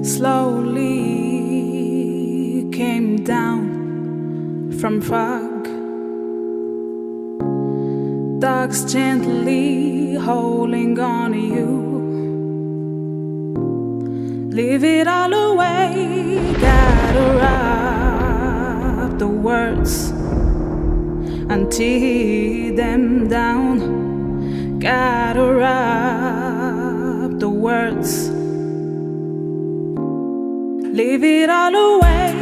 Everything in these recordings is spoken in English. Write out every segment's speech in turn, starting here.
slowly came down from fog. Dogs gently holding on to you. Leave it all away, gotta wrap the words and tear them down. Gotta wrap the words, leave it all away.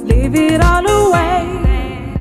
Leave it all away.